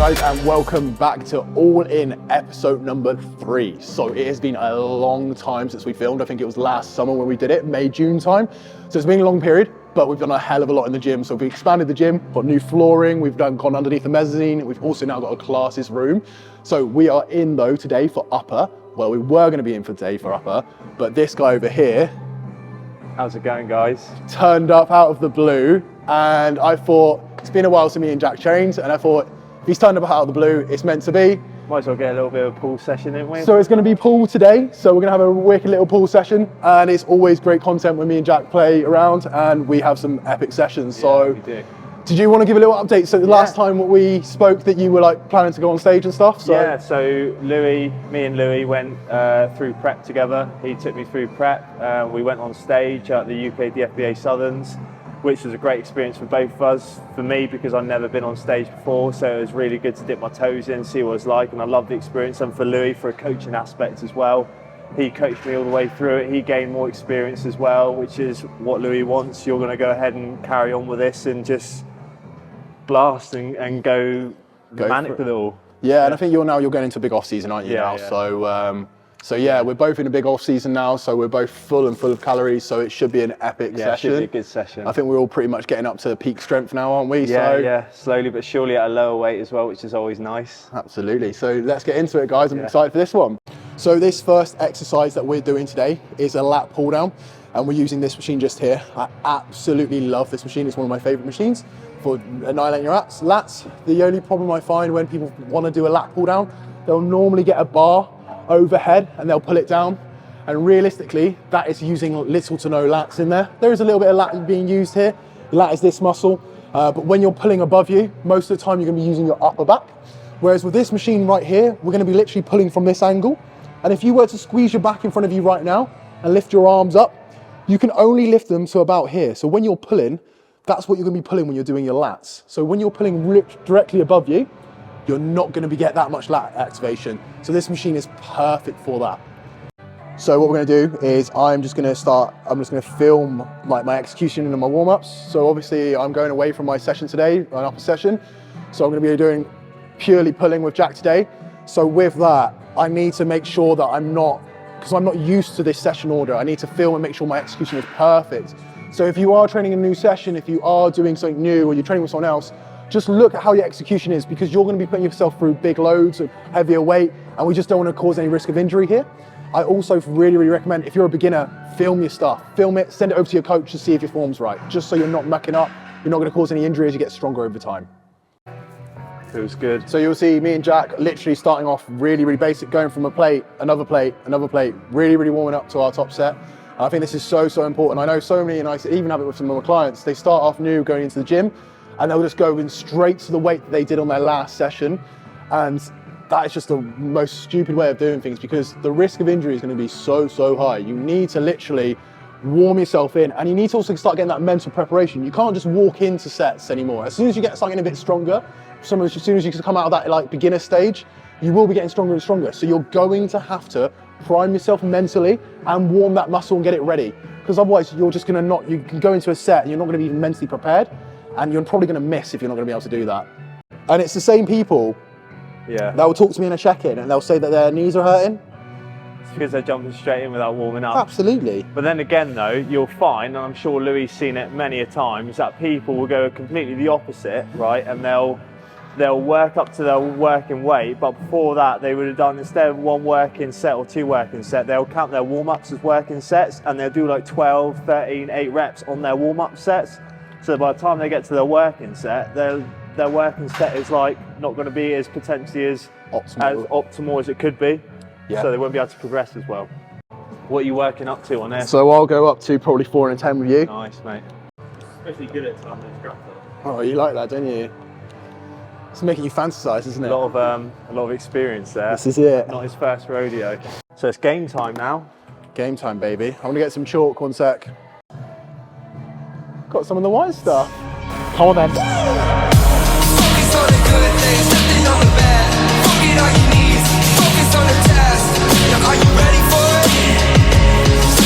guys, and welcome back to All In episode number 3. So it has been a long time since we filmed. I think it was last summer when we did it, May, June time. So it's been a long period, but we've done a hell of a lot in the gym. So we've expanded the gym, got new flooring, we've gone underneath the mezzanine. We've also now got a classes room. So we are in though today for upper. Well, we were going to be in for today for upper, but this guy over here, how's it going, guys? Turned up out of the blue, and I thought, it's been a while since me and Jack trained, and I thought, if he's turned up out of the blue, it's meant to be. Might as well get a little bit of a pool session in with. So it's going to be pool today. So we're going to have a wicked little pool session, and it's always great content when me and Jack play around, and we have some epic sessions. Yeah, so we do. Did you want to give a little update? So the last time we spoke that you were like planning to go on stage and stuff. So yeah, so me and Louis went through prep together. He took me through prep. We went on stage at the UK DFBA Southerns, which was a great experience for both of us. For me, because I've never been on stage before, so it was really good to dip my toes in, see what it's like, and I loved the experience. And for Louis, for a coaching aspect as well. He coached me all the way through it. He gained more experience as well, which is what Louis wants. You're going to go ahead and carry on with this and just blast and go manic with it all. Yeah, and I think you're going into a big off season, aren't you? Yeah, now? yeah. So yeah, we're both in a big off season now. So we're both full of calories. So it should be an epic session. Yeah, it should be a good session. I think we're all pretty much getting up to peak strength now, aren't we? Yeah, yeah, slowly but surely at a lower weight as well, which is always nice. Absolutely. So let's get into it, guys. I'm excited for this one. So this first exercise that we're doing today is a lat pull down, and we're using this machine just here. I absolutely love this machine. It's one of my favorite machines for annihilating your lats. The only problem I find when people want to do a lat pull down, they'll normally get a bar overhead and they'll pull it down. And realistically, that is using little to no lats in there. There is a little bit of lat being used here. The lat is this muscle, but when you're pulling above you, most of the time you're going to be using your upper back. Whereas with this machine right here, we're going to be literally pulling from this angle. And if you were to squeeze your back in front of you right now and lift your arms up, you can only lift them to about here. So when you're pulling, that's what you're going to be pulling when you're doing your lats. So when you're pulling directly above you, you're not going to get that much lat activation. So this machine is perfect for that. So what we're going to do is I'm just going to film my execution and my warm-ups. So obviously I'm going away from my session today, an upper session. So I'm going to be doing purely pulling with Jack today. So with that, I need to make sure that because I'm not used to this session order, I need to film and make sure my execution is perfect. So if you are training a new session, if you are doing something new or you're training with someone else, just look at how your execution is, because you're going to be putting yourself through big loads of heavier weight, and we just don't want to cause any risk of injury here. I also really recommend, if you're a beginner, film your stuff. Film it, send it over to your coach to see if your form's right, just so you're not mucking up. You're not going to cause any injury as you get stronger over time. Feels good. So you'll see me and Jack literally starting off really basic, going from a plate, another plate, really warming up to our top set. And I think this is so important. I know so many, and I even have it with some of my clients, they start off new going into the gym, and they'll just go in straight to the weight that they did on their last session. And that is just the most stupid way of doing things, because the risk of injury is going to be so high. You need to literally warm yourself in, and you need to also start getting that mental preparation. You can't just walk into sets anymore. As soon as you get something a bit stronger, as soon as you come out of that like beginner stage, you will be getting stronger and stronger. So you're going to have to prime yourself mentally and warm that muscle and get it ready. Because otherwise you're just going to you can go into a set and you're not going to be mentally prepared, and you're probably going to miss if you're not going to be able to do that. And it's the same people that will talk to me in a check-in and they'll say that their knees are hurting. It's because they're jumping straight in without warming up. Absolutely. But then again though, you'll find, and I'm sure Louis has seen it many a times, that people will go completely the opposite, right? And they'll work up to their working weight, but before that they would have done, instead of 1 working set or 2 working set, they'll count their warm-ups as working sets, and they'll do like 12, 13, 8 reps on their warm-up sets. So by the time they get to their working set, their working set is like not going to be as potentially as optimal as it could be. Yeah. So they won't be able to progress as well. What are you working up to on there? So I'll go up to probably 4 and 10 with you. Nice, mate. Especially good at time. Oh, you like that, don't you? It's making you fantasize, isn't it? A lot of experience there. This is it. Not his first rodeo. So it's game time now. Game time, baby. I'm gonna get some chalk, 1 sec. Got some of the white stuff. Come on then. Focus on the good things, nothing on the bad. Forget all your needs, focus on the task. Now are you ready for it?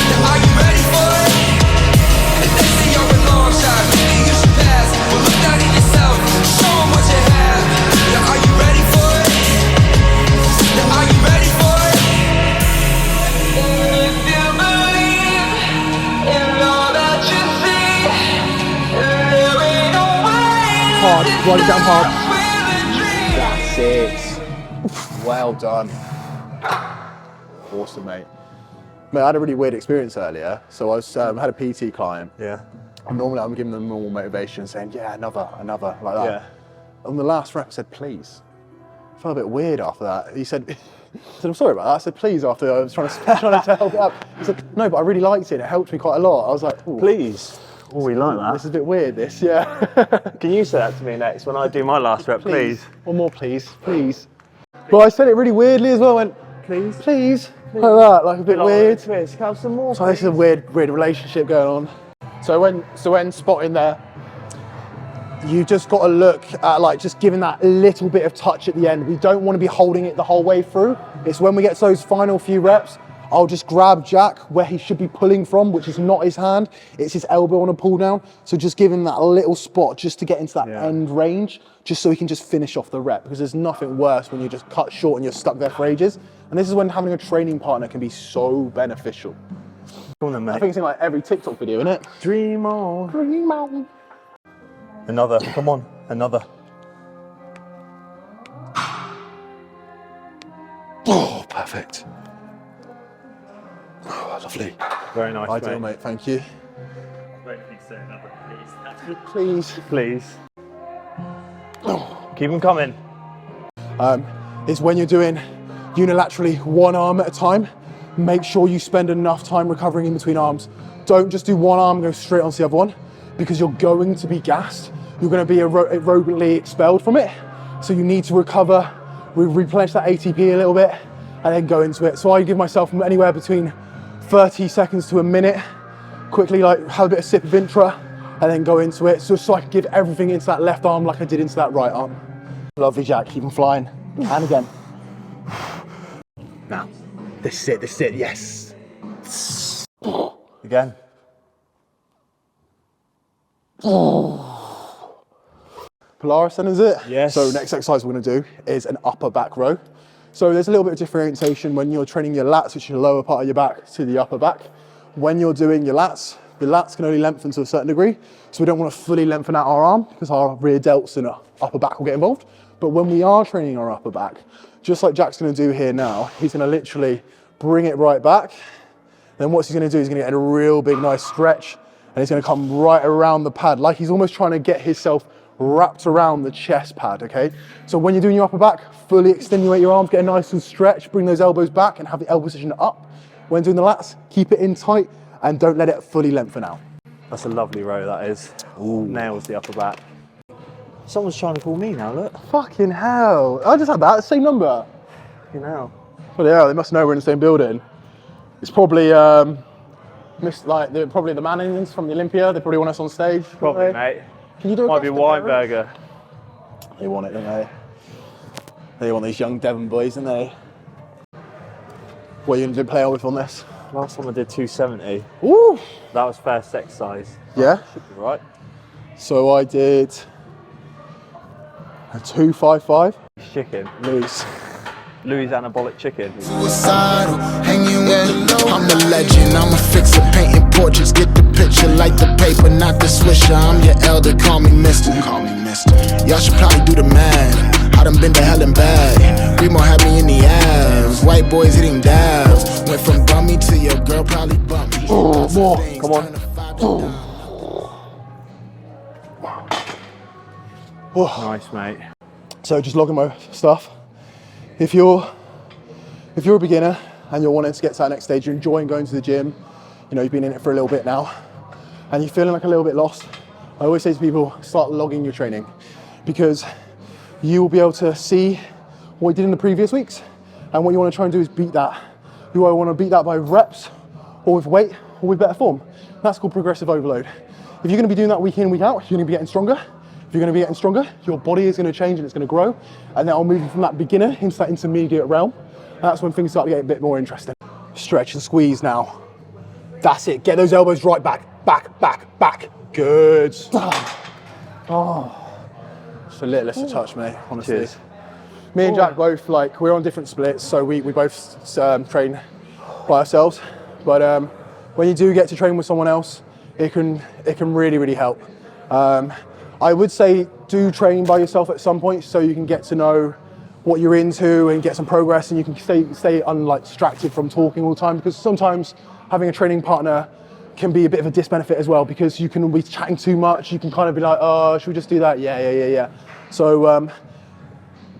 Now are you ready for it? If they say you're a long shot, maybe you should pass. Well, look down at yourself, show them what you have. Now are you ready? hard, ride it down hard. That's it. Well done. Awesome, mate. Mate, I had a really weird experience earlier. So I was had a PT client. Yeah. And normally I'm giving them normal motivation, saying, yeah, another, like that. Yeah. On the last rep, I said, please. I felt a bit weird after that. He said, I'm sorry about that. I said, please, after I was trying to help it up. He said, no, but I really liked it. It helped me quite a lot. I was like, ooh, Please. Oh, we like that. this is a bit weird, this, yeah. Can you say that to me next when I do my last rep, please? One more, please, please. But I said it really weirdly as well. I went, please, like that, like a bit weird. Twist. Have some more. So this is a weird relationship going on. So when spotting there, you just got to look at like just giving that little bit of touch at the end. We don't want to be holding it the whole way through. It's when we get to those final few reps, I'll just grab Jack where he should be pulling from, which is not his hand, it's his elbow on a pull down. So just give him that little spot just to get into that end range, just so he can just finish off the rep, because there's nothing worse when you're just cut short and you're stuck there for ages. And this is when having a training partner can be so beneficial. Come on then, mate. I think it's in like every TikTok video, isn't it? Dream on. Dream on. Another. Come on. Another. Oh, perfect. Oh, lovely. Very nice, Ideal, mate. Thank you. Please. Please. Keep them coming. Is when you're doing unilaterally one arm at a time, make sure you spend enough time recovering in between arms. Don't just do one arm and go straight onto the other one, because you're going to be gassed. You're going to be aerobically expelled from it. So you need to recover, replenish that ATP a little bit, and then go into it. So I give myself anywhere between 30 seconds to a minute, quickly like have a bit of sip of intra, and then go into it. So I can give everything into that left arm like I did into that right arm. Lovely, Jack, keep them flying. And again. Now, this is it, yes. Again. Polaris then, is it? Yes. So next exercise we're going to do is an upper back row. So there's a little bit of differentiation when you're training your lats, which is the lower part of your back, to the upper back. When you're doing your lats, the lats can only lengthen to a certain degree, so we don't want to fully lengthen out our arm because our rear delts and our upper back will get involved. But when we are training our upper back, just like Jack's going to do here now, he's going to literally bring it right back. Then what he's going to do is he's going to get a real big nice stretch, and he's going to come right around the pad, like he's almost trying to get himself wrapped around the chest pad, okay? So when you're doing your upper back, fully extenuate your arms, get a nice and stretch, bring those elbows back and have the elbow position up. When doing the lats, keep it in tight and don't let it fully lengthen out. That's a lovely row, that is. Ooh. Nails the upper back. Someone's trying to call me now, look. Fucking hell. I just had that, same number. Fucking hell. Well, yeah, they must know we're in the same building. It's probably, probably the Mannings from the Olympia. They probably want us on stage. Probably, mate. Can you do it? Might be Weinberger. They want it, don't they? They want these young Devon boys, don't they? What are you going to do play with on this? Last time I did 270. Ooh! That was first exercise. Yeah? Should be right. So I did a 255. Chicken. Louis anabolic chicken. Suicidal, hanging with the low. I'm a legend, I'm a fixer, painting portraits, get the picture, like the paper, not the swisher. I'm your elder, call me mister. Y'all should probably do the math. I done been to hell and back. Remo had me in the ass. White boys hitting dabs. Went from bummy to your girl probably bumpy. Oh, more. Come on. Nice, mate. So just logging my stuff. If you're a beginner and you're wanting to get to that next stage, you're enjoying going to the gym, you know, you've been in it for a little bit now, and you're feeling like a little bit lost, I always say to people, start logging your training, because you will be able to see what you did in the previous weeks, and what you want to try and do is beat that. You either want to beat that by reps, or with weight, or with better form. That's called progressive overload. If you're going to be doing that week in, week out, you're going to be getting stronger. If you're going to be getting stronger, your body is going to change and it's going to grow, and then I'll move you from that beginner into that intermediate realm, and that's when things start to get a bit more interesting. Stretch and squeeze now. That's it. Get those elbows right back, back, back, back. Good. Oh, just the littlest of touch, mate, honestly. Cheers. Me and Jack both, like, we're on different splits, so we both train by ourselves, but when you do get to train with someone else, it can really, really help. I would say do training by yourself at some point so you can get to know what you're into and get some progress, and you can stay distracted from talking all the time, because sometimes having a training partner can be a bit of a disbenefit as well, because you can be chatting too much. You can kind of be like, oh, should we just do that? Yeah. So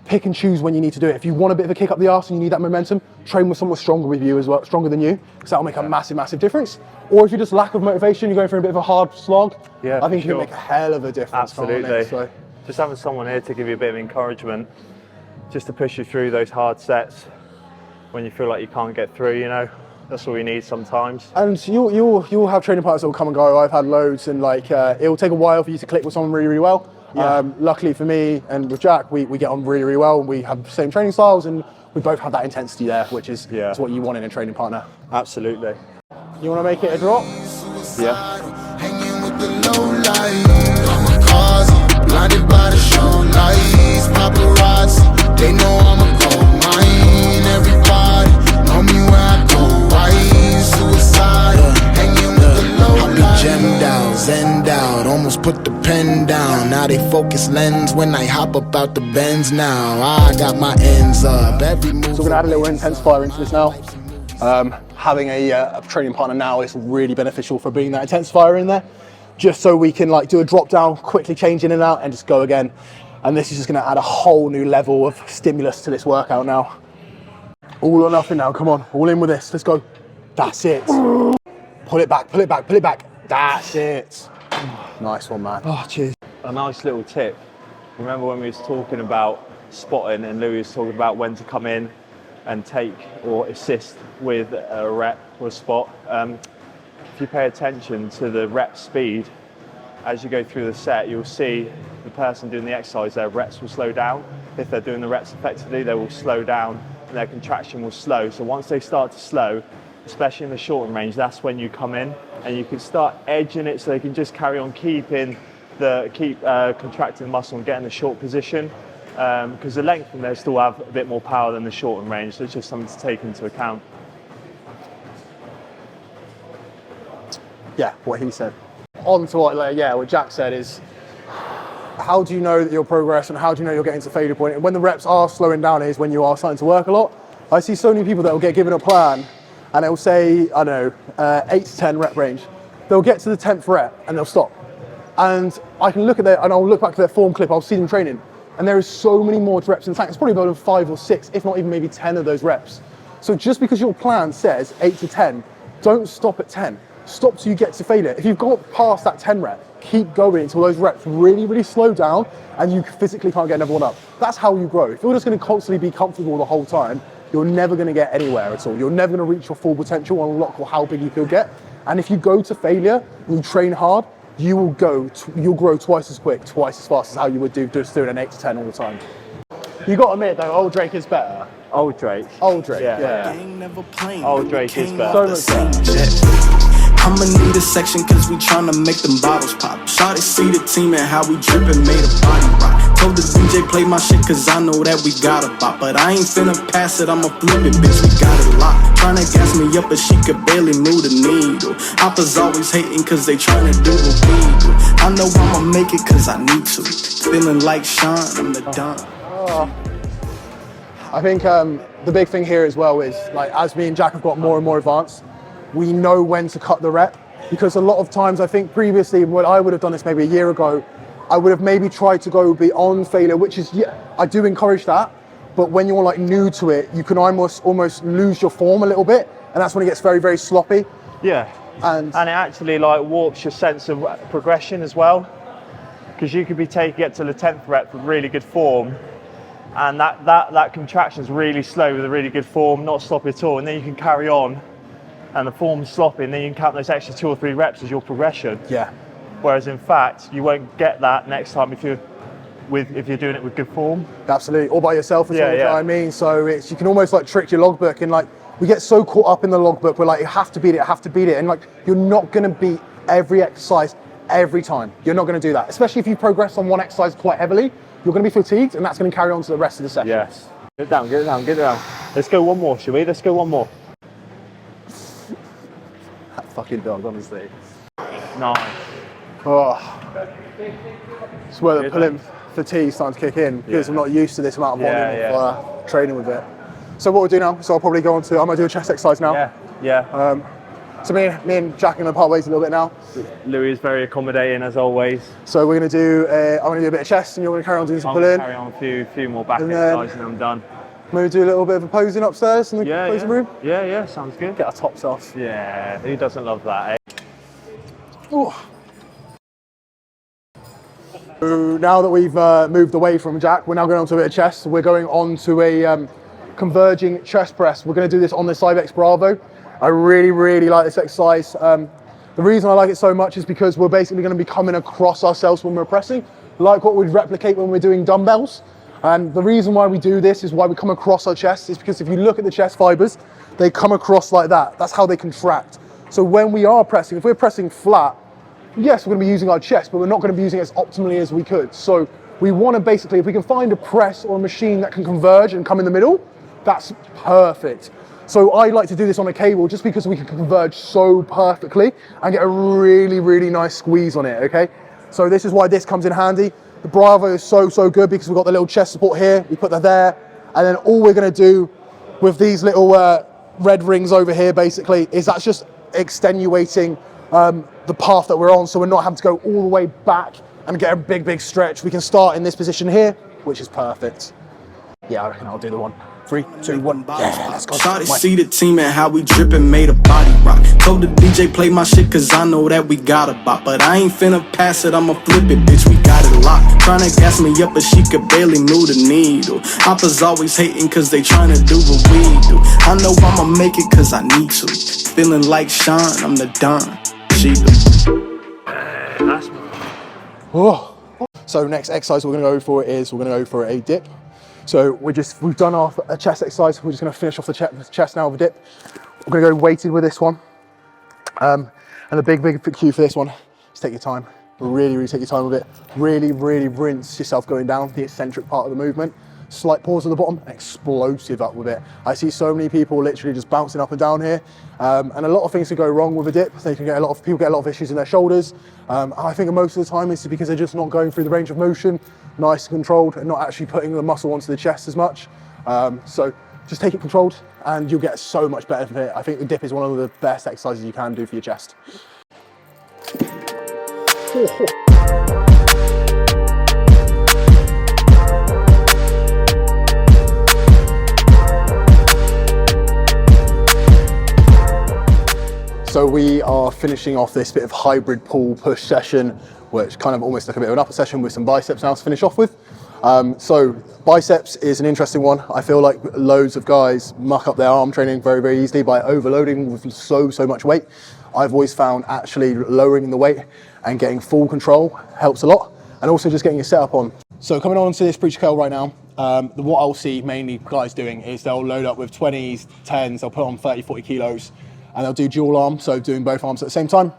pick and choose when you need to do it. If you want a bit of a kick up the arse and you need that momentum, train with someone stronger with you as well, stronger than you, because that'll make a massive difference. Or if you're just lack of motivation, you're going for a bit of a hard slog, I think it can make a hell of a difference. Absolutely. So just having someone here to give you a bit of encouragement, just to push you through those hard sets when you feel like you can't get through, you know. That's all you need sometimes. And you'll have training partners that will come and go. I've had loads, and it'll take a while for you to click with someone really well. Yeah. Luckily for me and with Jack, we get on really well, and we have the same training styles, and we both have that intensity there, which is what you want in a training partner. Absolutely. You want to make it a drop? Yeah. Hanging with the low light. Kamikaze, blinded by the show lights. Paparazzi, they know I'm a gold mine. Everybody know me where I go. Right, suicide. Hanging with the low light. I be gemmed out, zenned out, almost put the pen down. Now they focus lens when I hop up out the Benz now. I got my ends up. Every move. So we're gonna add a little intensifier into this now. Having a training partner now is really beneficial for bringing that intensifier in there, just so we can do a drop down, quickly change in and out, and just go again. And this is just going to add a whole new level of stimulus to this workout now. All or nothing now. Come on, all in with this. Let's go. That's it. Pull it back. That's it. Nice one, man. Oh, cheers. A nice little tip. Remember when we was talking about spotting, and Louis was talking about when to come in and take or assist with a rep or a spot. If you pay attention to the rep speed, as you go through the set, you'll see the person doing the exercise, their reps will slow down. If they're doing the reps effectively, they will slow down and their contraction will slow. So once they start to slow, especially in the shortened range, that's when you come in and you can start edging it so they can just carry on keep contracting the muscle and getting the short position. Because the length from there still have a bit more power than the shortened range, so it's just something to take into account. Yeah, what he said. On to what Jack said is, how do you know that you're progressing, and how do you know you're getting to failure point? And when the reps are slowing down is when you are starting to work a lot. I see so many people that will get given a plan and it will say, 8 to 10 rep range. They'll get to the 10th rep and they'll stop. And I can look at and I'll look back to their form clip, I'll see them training, and there is so many more reps in the tank. It's probably about 5 or 6, if not even maybe 10 of those reps. So just because your plan says 8 to 10, don't stop at 10. Stop till you get to failure. If you've got past that 10 rep, keep going until those reps really slow down and you physically can't get another one up. That's how you grow. If you're just going to constantly be comfortable the whole time, you're never going to get anywhere at all. You're never going to reach your full potential and unlock how big you could get. And if you go to failure and you train hard, you'll grow twice as quick, twice as fast as how you would do just doing an 8 to 10 all the time. You got to admit though, old Drake is better. Old Drake. Yeah. Old Drake is better. So much better. I'ma need a section cause we tryna make them bottles pop. Shawty see the team and how we drippin', made a body rock. Told the DJ play my shit cause I know that we got a bop. But I ain't finna pass it, I'ma flip it, bitch, we got it locked. Tryna gas me up but she could barely move the needle. Oppas always hating cause they tryna do what we do. I know I'ma make it cause I need to. Feeling like Sean, I'm the Don. I think the big thing here as well is, as me and Jack have got more and more advanced, we know when to cut the rep, because a lot of times I think previously when I would have done this maybe a year ago, I would have maybe tried to go beyond failure, which is, I do encourage that, but when you're new to it, you can almost lose your form a little bit, and that's when it gets very sloppy. Yeah, and it actually warps your sense of progression as well, because you could be taking it to the 10th rep with really good form, and that contraction is really slow with a really good form, not sloppy at all, and then you can carry on and the form's sloppy, and then you can count those extra 2 or 3 reps as your progression. Yeah. Whereas in fact, you won't get that next time if you're doing it with good form. Absolutely, all by yourself as well, you know what I mean? So you can almost trick your logbook, and we get so caught up in the logbook, we're you have to beat it, and you're not gonna beat every exercise every time. You're not gonna do that, especially if you progress on one exercise quite heavily. You're gonna be fatigued, and that's gonna carry on to the rest of the session. Yes. Get it down. Let's go one more, shall we? Let's go one more. That fucking dog, honestly. Nice. Oh, It's where the pulling fatigue starting to kick in because I'm not used to this amount of volume of training with it. So what we'll do now, so I'll probably go on to, I'm gonna do a chest exercise now. So me and Jack are gonna part ways a little bit now. Louis is very accommodating as always. So we're gonna do, I'm gonna do a bit of chest and you're gonna carry on doing some pulling. Carry on a few more back exercises and I'm done. Maybe do a little bit of a posing upstairs in the posing room. Yeah, sounds good. Get our tops off. Yeah, who doesn't love that, eh? Ooh. So now that we've moved away from Jack, we're now going on to a bit of chest. We're going on to a converging chest press. We're going to do this on the Cybex Bravo. I really like this exercise. The reason I like it so much is because we're basically going to be coming across ourselves when we're pressing, like what we'd replicate when we're doing dumbbells. And the reason why we do this is why we come across our chest is because if you look at the chest fibers, they come across like that. That's how they contract. So when we are pressing, if we're pressing flat, yes, we're going to be using our chest, but we're not going to be using it as optimally as we could. So we want to basically, if we can find a press or a machine that can converge and come in the middle, that's perfect. So I like to do this on a cable just because we can converge so perfectly and get a really nice squeeze on it, okay? So this is why this comes in handy. The Bravo is so good because we've got the little chest support here, we put that there, and then all we're going to do with these little red rings over here basically is that's just extenuating the path that we're on, so we're not having to go all the way back and get a big stretch. We can start in this position here, which is perfect. Yeah, I reckon I'll do the one. 3, 2, 1. Yeah, let's go. Shawty see the team and how we drippin', made a body rock. Told the DJ play my shit cause I know that we got a bop. But I ain't finna pass it, I'ma flip it, bitch, we got it locked. Tryna gas me up but she could barely move the needle. Oppas always hating cause they tryna do what we do. I know I'ma make it cause I need to. Feeling like Sean, I'm the Don. She Oh. So next exercise we're gonna go for is we're gonna go for a dip. So we've done our chest exercise. We're just going to finish off the chest now with a dip. We're going to go weighted with this one. And the big cue for this one is take your time. Really take your time with it. Really rinse yourself going down the eccentric part of the movement. Slight pause at the bottom, explosive up with it. I see so many people literally just bouncing up and down here. And a lot of things can go wrong with a dip. People get a lot of issues in their shoulders. I think most of the time it's because they're just not going through the range of motion, nice and controlled, and not actually putting the muscle onto the chest as much. So just take it controlled and you'll get so much better from it. I think the dip is one of the best exercises you can do for your chest. So we are finishing off this bit of hybrid pull push session, which kind of almost like a bit of an upper session with some biceps now to finish off with. So biceps is an interesting one. I feel like loads of guys muck up their arm training very easily by overloading with so much weight. I've always found actually lowering the weight and getting full control helps a lot, and also just getting your setup on. So coming on to this preacher curl right now, what I'll see mainly guys doing is they'll load up with 20s, 10s, they'll put on 30, 40 kilos, and they'll do dual arm, so doing both arms at the same time.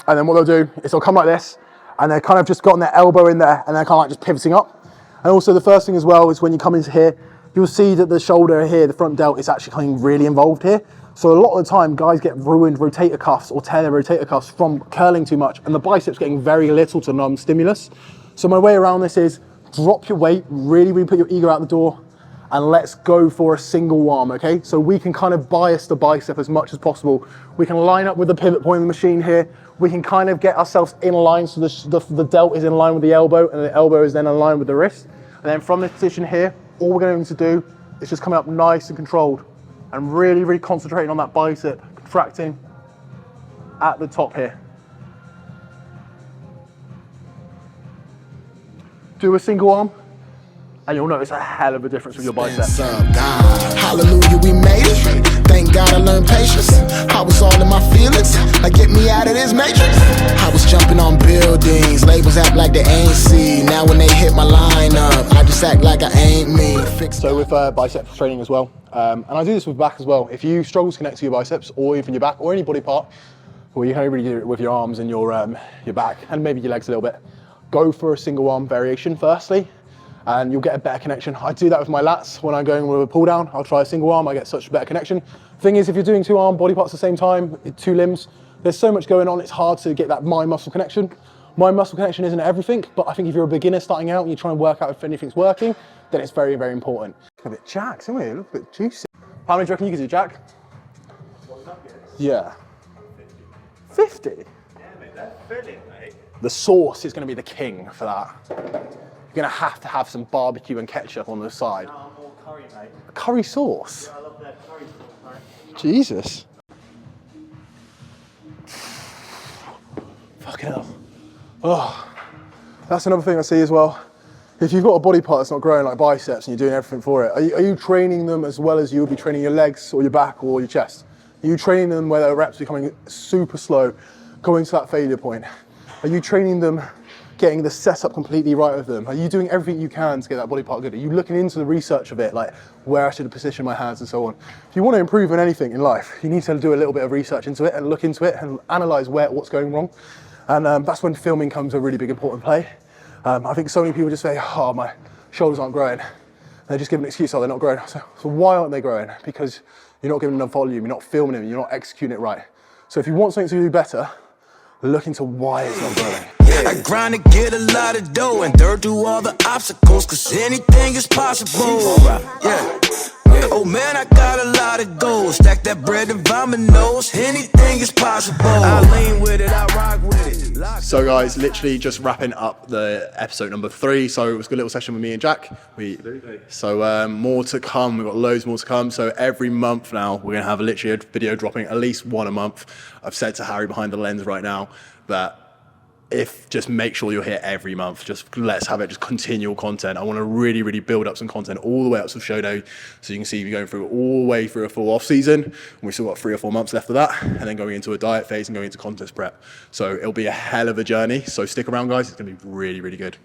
And then what they'll do is they'll come like this, and they're kind of just gotten their elbow in there, and they're kind of like just pivoting up. And also the first thing as well is when you come into here, you'll see that the shoulder here, the front delt, is actually coming really involved here. So a lot of the time, guys get ruined rotator cuffs or tear their rotator cuffs from curling too much, and the biceps getting very little to none stimulus. So my way around this is drop your weight, really put your ego out the door, and let's go for a single arm, okay? So we can kind of bias the bicep as much as possible. We can line up with the pivot point of the machine here. We can kind of get ourselves in line so the delt is in line with the elbow, and the elbow is then in line with the wrist. And then from this position here, all we're going to do is just come up nice and controlled and really concentrating on that bicep, contracting at the top here. Do a single arm, and you'll notice a hell of a difference with your biceps. Hallelujah, we made it. Thank God I learned patience. I was all in my feelings. Like, get me out of this matrix. I was jumping on buildings. Labels act like they ain't see. Now when they hit my lineup, I just act like I ain't me. So with biceps training as well, and I do this with back as well. If you struggle to connect to your biceps, or even your back, or any body part, well, you can only really do it with your arms and your back, and maybe your legs a little bit. Go for a single arm variation firstly, and you'll get a better connection. I do that with my lats. When I'm going with a pull down, I'll try a single arm, I get such a better connection. Thing is, if you're doing two arm body parts at the same time, two limbs, there's so much going on, it's hard to get that mind muscle connection. mind muscle connection isn't everything, but I think if you're a beginner starting out and you're trying to work out if anything's working, then it's very, very important. A bit jacked, isn't it? Look a bit juicy. How many do you reckon you could do, Jack? Yeah. 50? Yeah, mate, they're filling, mate. The sauce is going to be the king for that. You're going to have some barbecue and ketchup on the side. No, more curry, mate. Curry sauce? Yeah, I love their curry sauce, mate. Jesus. Fucking hell. Oh, that's another thing I see as well. If you've got a body part that's not growing like biceps and you're doing everything for it, are you training them as well as you would be training your legs or your back or your chest? Are you training them where their reps are becoming super slow, going to that failure point? Are you training them getting the setup completely right with them? Are you doing everything you can to get that body part good? Are you looking into the research of it, like where I should position my hands and so on? If you want to improve in anything in life, you need to do a little bit of research into it and look into it and analyze what's going wrong. And that's when filming comes a really big important play. I think so many people just say, oh, my shoulders aren't growing. They just give an excuse, oh, they're not growing. So why aren't they growing? Because you're not giving enough volume, you're not filming them, you're not executing it right. So if you want something to do better, look into why it's not growing. I grind to get a lot of dough and dirt through all the obstacles, cause anything is possible. Yeah. Oh man, I got a lot of goals. Stack that bread and dominoes. Anything is possible. I lean with it, I rock with it. So guys, literally just wrapping up the episode number 3. So it was a good little session with me and Jack. So more to come. We've got loads more to come. So every month now, we're gonna have literally a video dropping at least one a month. I've said to Harry behind the lens right now that just make sure you're here every month. Just let's have it just continual content. I want to really, really build up some content all the way up to show day. So you can see we're going through all the way through a full off season. And we've still got 3 or 4 months left of that. And then going into a diet phase and going into contest prep. So it'll be a hell of a journey. So stick around, guys. It's going to be really, really good.